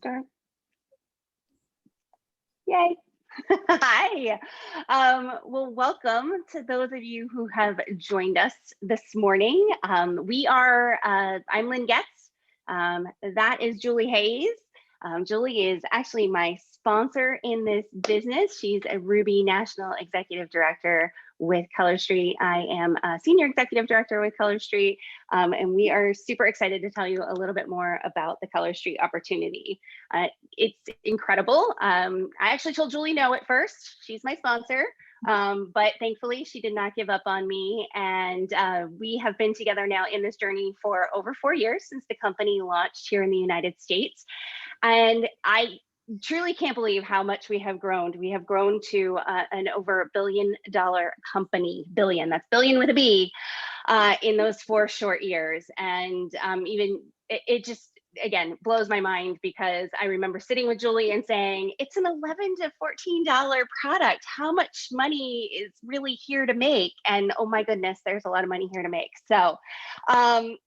Start. Yay. Hi. Well, welcome to those of you who have joined us this morning. I'm Lynne Getz. That is Julie Hayes. Julie is actually my sponsor in this business. She's a Ruby National Executive Director with Color Street. I am a Senior Executive Director with Color Street, and we are super excited to tell you a little bit more about the Color Street opportunity. It's incredible. I actually told Julie no at first. She's my sponsor, but thankfully she did not give up on me. And we have been together now in this journey for over 4 years since the company launched here in the United States. And I truly can't believe how much we have grown. We have grown to an over $1 billion company, billion, that's billion with a B, in those 4 short years. And it just, again, blows my mind, because I remember sitting with Julie and saying, it's an $11 to $14 product. How much money is really here to make? And oh my goodness, there's a lot of money here to make. So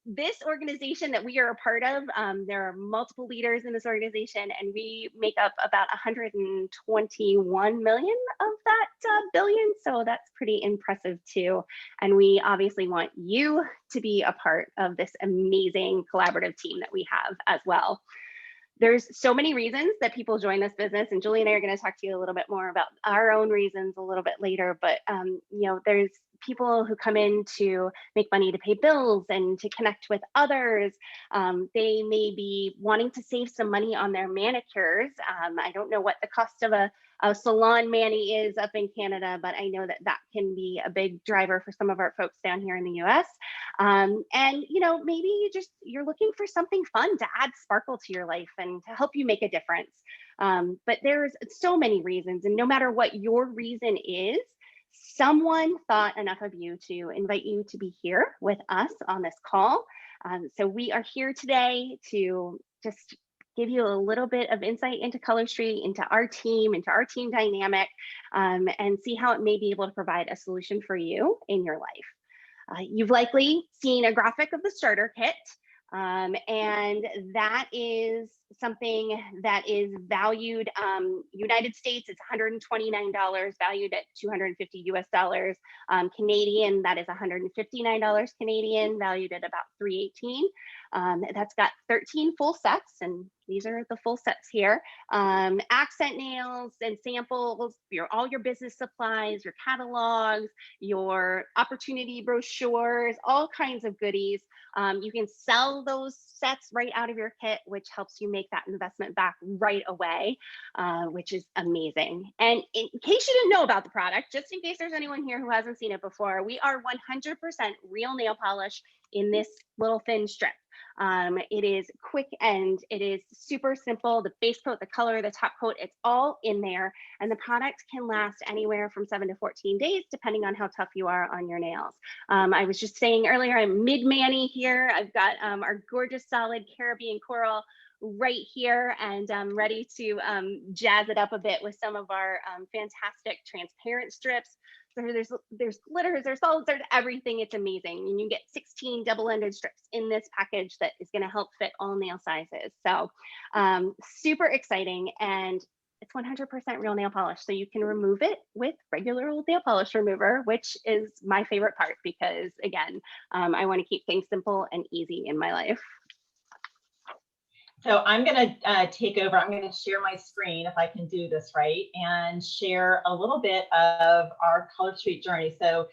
this organization that we are a part of, there are multiple leaders in this organization, and we make up about 121 million of that billion. So that's pretty impressive too. And we obviously want you to be a part of this amazing collaborative team that we have as well. There's so many reasons that people join this business, and Julie and I are going to talk to you a little bit more about our own reasons a little bit later. But there's people who come in to make money to pay bills and to connect with others. They may be wanting to save some money on their manicures. I don't know what the cost of a salon mani is up in Canada, but I know that that can be a big driver for some of our folks down here in the US. And maybe you're looking for something fun to add sparkle to your life and to help you make a difference. But there's so many reasons, and no matter what your reason is, someone thought enough of you to invite you to be here with us on this call. So we are here today to just give you a little bit of insight into Color Street, into our team dynamic, and see how it may be able to provide a solution for you in your life. You've likely seen a graphic of the starter kit. And that is something that is valued, United States, it's $129, valued at 250 US dollars. Canadian, that is $159 Canadian, valued at about 318. That's got 13 full sets, and these are the full sets here. Accent nails and samples, all your business supplies, your catalogs, your opportunity brochures, all kinds of goodies. You can sell those sets right out of your kit, which helps you make that investment back right away, which is amazing. And in case you didn't know about the product, just in case there's anyone here who hasn't seen it before, we are 100% real nail polish in this little thin strip. It is quick and it is super simple. The base coat, the color, the top coat, it's all in there. And the product can last anywhere from 7 to 14 days, depending on how tough you are on your nails. I was just saying earlier, I'm mid-mani here. I've got our gorgeous solid Caribbean coral right here, and I'm ready to jazz it up a bit with some of our fantastic transparent strips. There's glitters, there's solids, there's everything. It's amazing. And you get 16 double-ended strips in this package that is going to help fit all nail sizes. So super exciting, and it's 100% real nail polish. So you can remove it with regular old nail polish remover, which is my favorite part, because again, I want to keep things simple and easy in my life. So I'm going to take over. I'm going to share my screen, if I can do this right, and share a little bit of our Color Street journey. So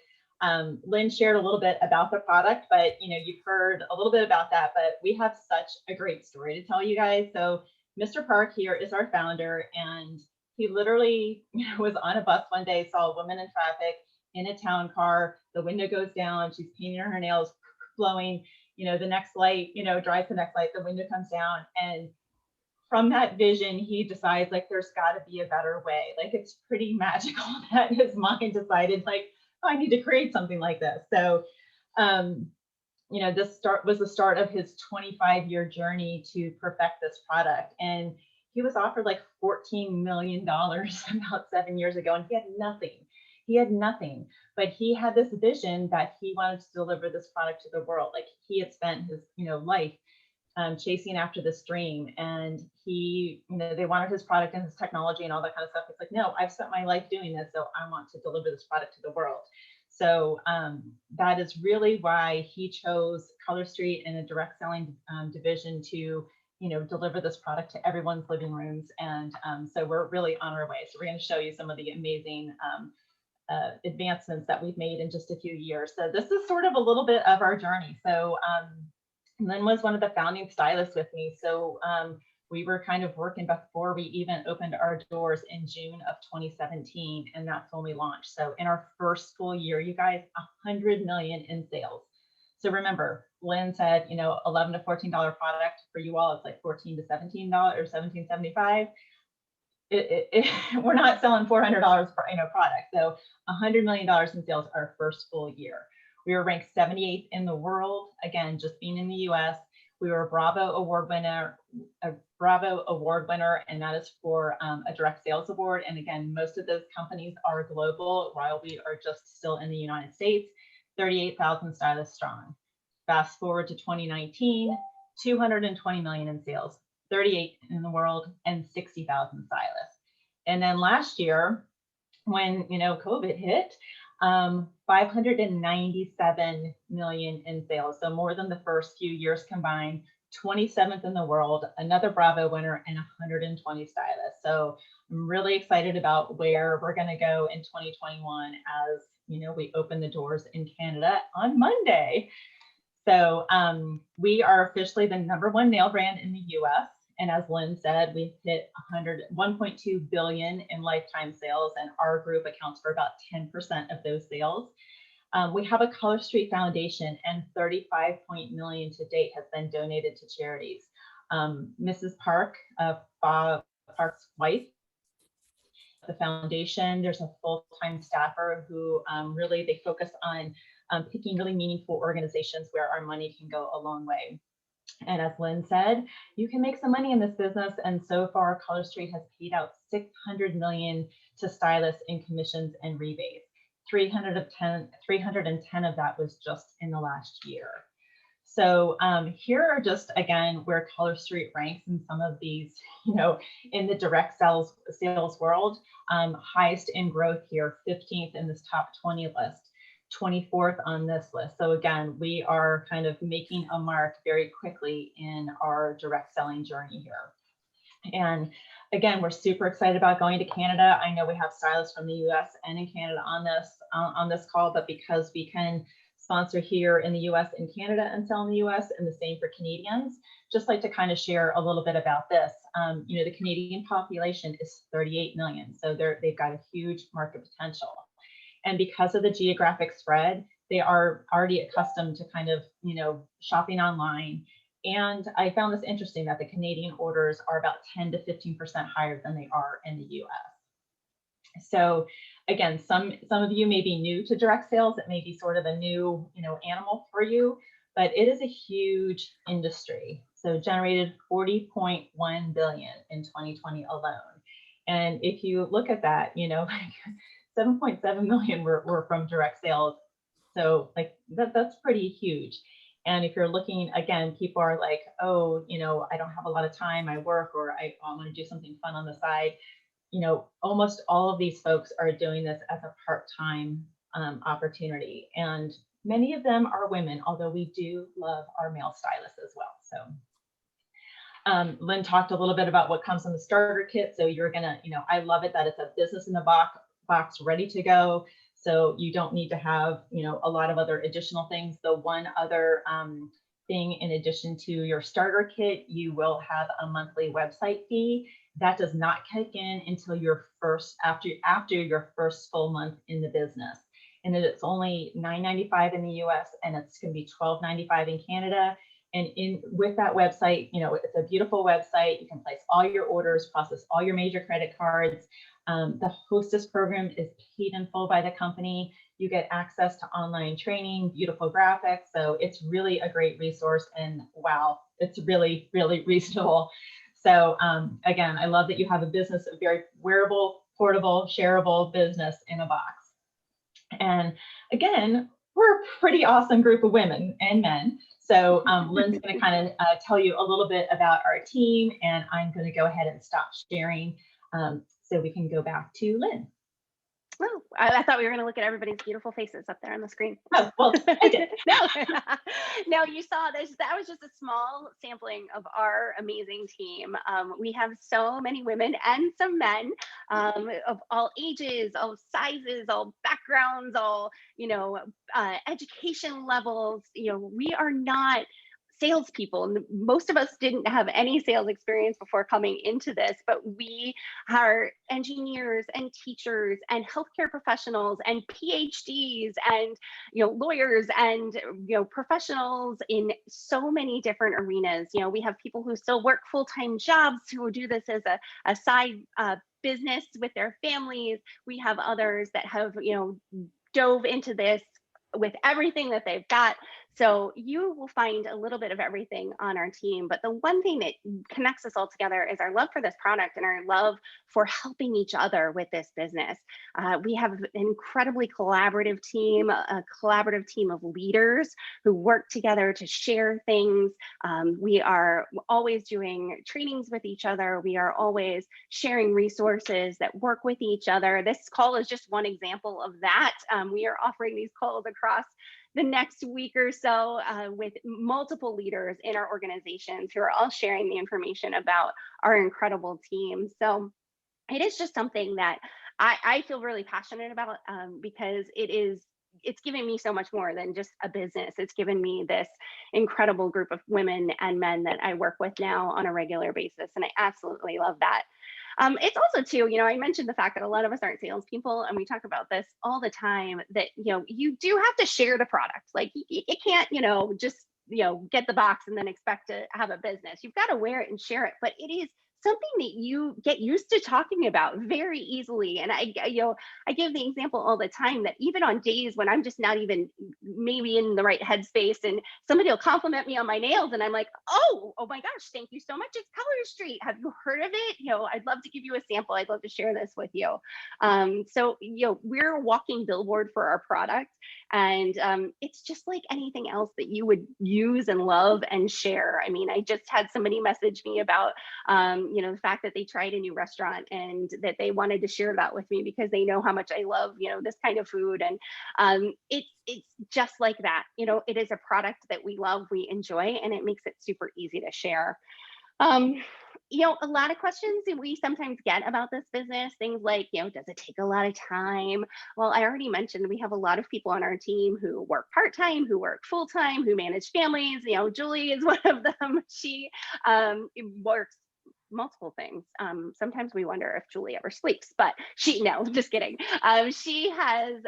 Lynne shared a little bit about the product, but you've heard a little bit about that, but we have such a great story to tell you guys. So Mr. Park here is our founder, and he literally was on a bus one day, saw a woman in traffic in a town car. The window goes down. She's painting her nails, blowing. The next light, drives the next light, the window comes down. And from that vision, he decides, like, there's got to be a better way. Like, it's pretty magical that his mind decided, like, oh, I need to create something like this. So, this was the start of his 25-year journey to perfect this product. And he was offered like $14 million about 7 years ago, and he had nothing. He had nothing, but he had this vision that he wanted to deliver this product to the world. Like, he had spent his, life chasing after this dream, and he, they wanted his product and his technology and all that kind of stuff. It's like, no, I've spent my life doing this, so I want to deliver this product to the world. So that is really why he chose Color Street and a direct selling division to, deliver this product to everyone's living rooms. And so we're really on our way. So we're going to show you some of the amazing advancements that we've made in just a few years. So this is sort of a little bit of our journey. So Lynne was one of the founding stylists with me. So we were kind of working before we even opened our doors in June of 2017, and that's when we launched. So in our first full year, you guys, 100 million in sales. So remember, Lynne said, $11 to $14 product for you all. It's like $14 to $17 or $17.75. We're not selling $400 per product. So $100 million in sales our first full year. We were ranked 78th in the world, again, just being in the US. We were a Bravo Award winner, and that is for a direct sales award. And again, most of those companies are global, while we are just still in the United States, 38,000 stylists strong. Fast forward to 2019, 220 million in sales, 38 in the world, and 60,000 stylists. And then last year, when COVID hit, 597 million in sales. So more than the first few years combined, 27th in the world, another Bravo winner, and 120 stylists. So I'm really excited about where we're going to go in 2021 as we open the doors in Canada on Monday. So we are officially the #1 nail brand in the US. And as Lynne said, we've hit 1.2 billion in lifetime sales, and our group accounts for about 10% of those sales. We have a Color Street Foundation, and 35 million to date has been donated to charities. Mrs. Park, Bob Park's wife, the foundation, there's a full-time staffer who really, they focus on picking really meaningful organizations where our money can go a long way. And as Lynne said, you can make some money in this business. And so far, Color Street has paid out 600 million to stylists in commissions and rebates. 310 of that was just in the last year. So here are just, again, where Color Street ranks in some of these, in the direct sales world. Highest in growth here, 15th in this top 20 list. 24th on this list. So again, we are kind of making a mark very quickly in our direct selling journey here. And again, we're super excited about going to Canada. I know we have stylists from the US and in Canada on this call, but because we can sponsor here in the US and Canada and sell in the US, and the same for Canadians, just like to kind of share a little bit about this. The Canadian population is 38 million. So they've got a huge market potential. And because of the geographic spread, they are already accustomed to kind of, shopping online. And I found this interesting that the Canadian orders are about 10 to 15% higher than they are in the US. So again, some of you may be new to direct sales. It may be sort of a new, animal for you, but it is a huge industry. So generated 40.1 billion in 2020 alone. And if you look at that, 7.7 million were from direct sales. So like that's pretty huge. And if you're looking, again, people are like, oh, I don't have a lot of time, I work, or I want to do something fun on the side. Almost all of these folks are doing this as a part-time opportunity. And many of them are women, although we do love our male stylists as well. So Lynne talked a little bit about what comes in the starter kit. So you're gonna, I love it that it's a business in the box ready to go. So you don't need to have, a lot of other additional things. The one other thing, in addition to your starter kit, you will have a monthly website fee. That does not kick in until your after your first full month in the business. And then it's only $9.95 in the US, and it's going to be $12.95 in Canada. And with that website, it's a beautiful website. You can place all your orders, process all your major credit cards. The Hostess program is paid in full by the company. You get access to online training, beautiful graphics. So it's really a great resource. And wow, it's really, really reasonable. So again, I love that you have a business, a very wearable, portable, shareable business in a box. And again, we're a pretty awesome group of women and men. So Lynne's going to kind of tell you a little bit about our team, and I'm going to go ahead and stop sharing so we can go back to Lynne. Oh, I thought we were going to look at everybody's beautiful faces up there on the screen. Oh, well, I did. No, you saw this. That was just a small sampling of our amazing team. We have so many women and some men of all ages, all sizes, all backgrounds, all, education levels. We are not salespeople. And most of us didn't have any sales experience before coming into this, but we are engineers and teachers and healthcare professionals and PhDs and lawyers and professionals in so many different arenas. We have people who still work full-time jobs who do this as a side business with their families. We have others that have dove into this with everything that they've got. So you will find a little bit of everything on our team, but the one thing that connects us all together is our love for this product and our love for helping each other with this business. We have an incredibly collaborative team of leaders who work together to share things. We are always doing trainings with each other. We are always sharing resources that work with each other. This call is just one example of that. We are offering these calls across the next week or so with multiple leaders in our organizations who are all sharing the information about our incredible team. So it is just something that I feel really passionate about because it's given me so much more than just a business. It's given me this incredible group of women and men that I work with now on a regular basis. And I absolutely love that. It's also too, I mentioned the fact that a lot of us aren't salespeople, and we talk about this all the time, that, you do have to share the product. Like you can't, just, get the box and then expect to have a business. You've got to wear it and share it, but it is something that you get used to talking about very easily. And I give the example all the time that even on days when I'm just not even maybe in the right headspace, and somebody will compliment me on my nails, and I'm like, oh my gosh, thank you so much. It's Color Street. Have you heard of it? I'd love to give you a sample. I'd love to share this with you. So we're a walking billboard for our product, and it's just like anything else that you would use and love and share. I mean, I just had somebody message me about the fact that they tried a new restaurant and that they wanted to share that with me because they know how much I love, this kind of food. And it's just like that. It is a product that we love, we enjoy, and it makes it super easy to share. A lot of questions that we sometimes get about this business, things like, does it take a lot of time? Well, I already mentioned we have a lot of people on our team who work part-time, who work full-time, who manage families. Julie is one of them. She works multiple things. Sometimes we wonder if Julie ever sleeps, but no, just kidding. She has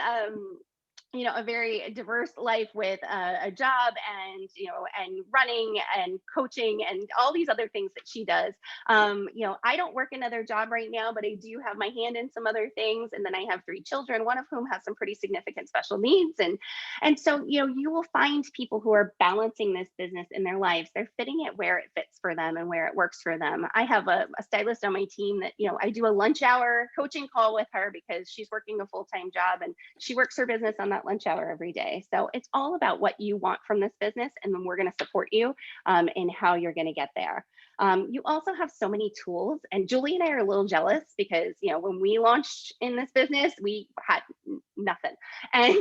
a very diverse life with a job and running and coaching and all these other things that she does. I don't work another job right now, but I do have my hand in some other things. And then I have 3 children, one of whom has some pretty significant special needs. And so, you will find people who are balancing this business in their lives. They're fitting it where it fits for them and where it works for them. I have a stylist on my team that, I do a lunch hour coaching call with her because she's working a full-time job and she works her business on that lunch hour every day. So it's all about what you want from this business, and then we're going to support you in how you're going to get there. You also have so many tools, and Julie and I are a little jealous because when we launched in this business, we had nothing, and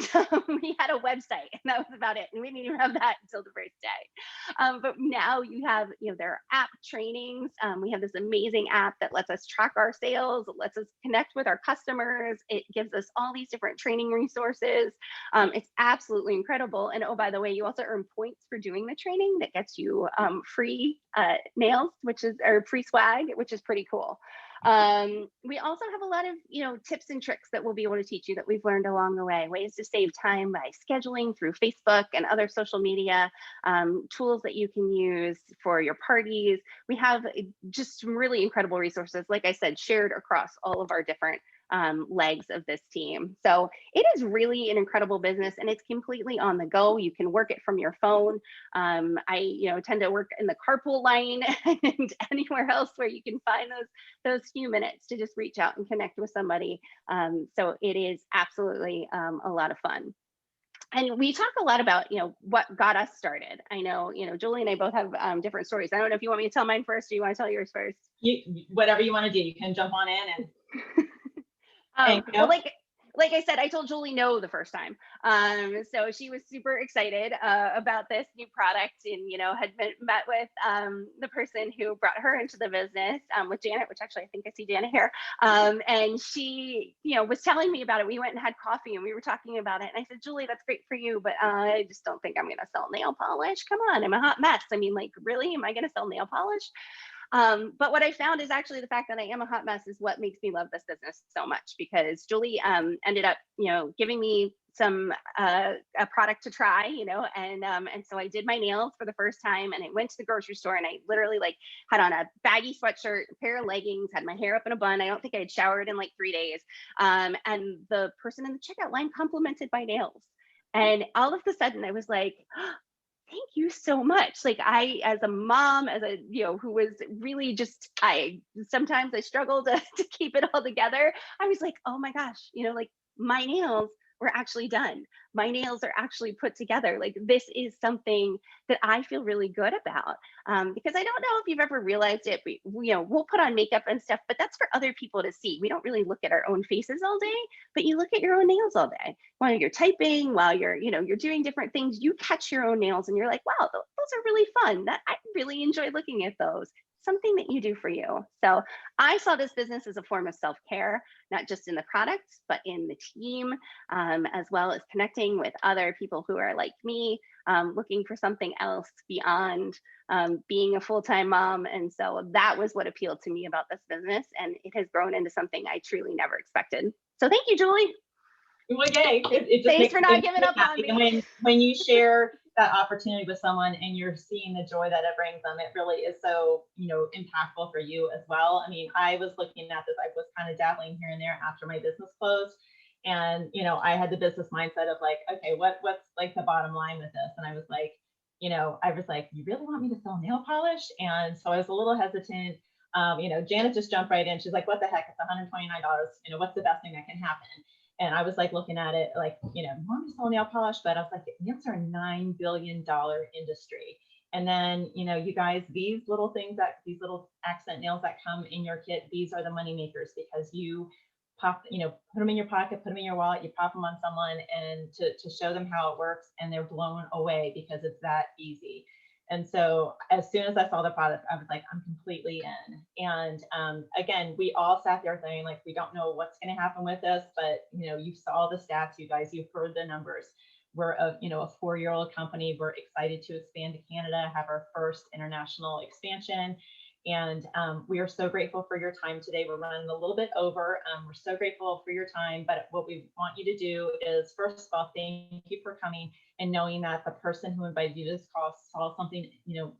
we had a website, and that was about it, and we didn't even have that until the first day. But now you have there are app trainings. We have this amazing app that lets us track our sales, it lets us connect with our customers, it gives us all these different training resources. It's absolutely incredible. And oh, by the way, you also earn points for doing the training that gets you free nails, or free swag, which is pretty cool. We also have a lot of tips and tricks that we'll be able to teach you that we've learned along the way, ways to save time by scheduling through Facebook and other social media, tools that you can use for your parties. We have just some really incredible resources, like I said, shared across all of our different legs of this team. So it is really an incredible business, and it's completely on the go. You can work it from your phone. I tend to work in the carpool line and anywhere else where you can find those few minutes to just reach out and connect with somebody. So it is absolutely a lot of fun. And we talk a lot about, what got us started. I know, Julie and I both have different stories. I don't know if you want me to tell mine first or you want to tell yours first. Whatever you want to do, you can jump on in and Well, go. like I said, I told Julie no the first time. So she was super excited about this new product, and had met with the person who brought her into the business, with Janet, which actually I think I see Janet here. And she, was telling me about it. We went and had coffee, and we were talking about it. And I said, Julie, that's great for you, but I just don't think I'm going to sell nail polish. Come on, I'm a hot mess. I mean, like, really, am I going to sell nail polish? But what I found is actually the fact that I am a hot mess is what makes me love this business so much, because Julie ended up, giving me some a product to try, and so I did my nails for the first time, and I went to the grocery store, and I literally like had on a baggy sweatshirt, a pair of leggings, had my hair up in a bun. I don't think I had showered in like 3 days, and the person in the checkout line complimented my nails, and all of a sudden I was like, thank you so much. Like, I, as a mom, as a, who was really just, sometimes I struggle to, to keep it all together. I was like, oh my gosh, like, my nails were actually done. My nails are actually put together. Like, this is something that I feel really good about. Because I don't know if you've ever realized it, but we'll put on makeup and stuff, but that's for other people to see. We don't really look at our own faces all day, but you look at your own nails all day while you're typing, while you're doing different things. You catch your own nails and you're like, wow, those are really fun. That I really enjoy looking at those. Something that you do for you. So I saw this business as a form of self-care, not just in the product, but in the team, as well as connecting with other people who are like me, looking for something else beyond being a full-time mom. And so that was what appealed to me about this business. And it has grown into something I truly never expected. So thank you, Julie. Well, yay. It just Thanks makes for me not giving up on happy. And me. when you share that opportunity with someone and you're seeing the joy that it brings them, it really is so, impactful for you as well. I mean, I was looking at this, I was kind of dabbling here and there after my business closed. And, I had the business mindset of like, okay, what's like the bottom line with this? And I was like, you really want me to sell nail polish? And so I was a little hesitant. Janet just jumped right in. She's like, what the heck? It's $129. What's the best thing that can happen? And I was like looking at it like, you want me to sell nail polish? But I was like, nails are a $9 billion industry. And then, you guys, these little accent nails that come in your kit, these are the money makers, because you put them in your pocket, put them in your wallet, you pop them on someone, and to show them how it works, and they're blown away because it's that easy. And so as soon as I saw the product, I was like, I'm completely in. And again, we all sat there saying, like, we don't know what's going to happen with this, but you saw the stats, you guys, you've heard the numbers. We're a 4-year-old company. We're excited to expand to Canada, have our first international expansion. And we are so grateful for your time today. We're running a little bit over. We're so grateful for your time. But what we want you to do is, first of all, thank you for coming and knowing that the person who invited you to this call saw something,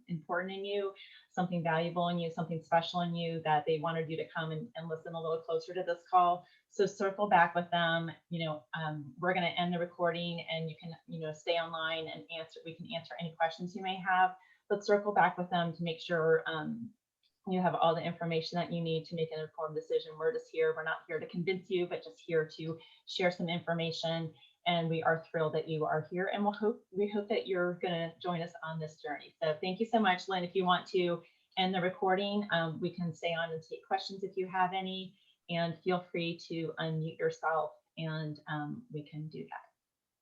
important in you, something valuable in you, something special in you, that they wanted you to come and listen a little closer to this call. So circle back with them. We're going to end the recording, and you can, stay online and we can answer any questions you may have, but circle back with them to make sure, you have all the information that you need to make an informed decision. We're just here. We're not here to convince you, but just here to share some information. And we are thrilled that you are here. And we hope that you're going to join us on this journey. So thank you so much, Lynn. If you want to end the recording, we can stay on and take questions if you have any. And feel free to unmute yourself, and we can do that.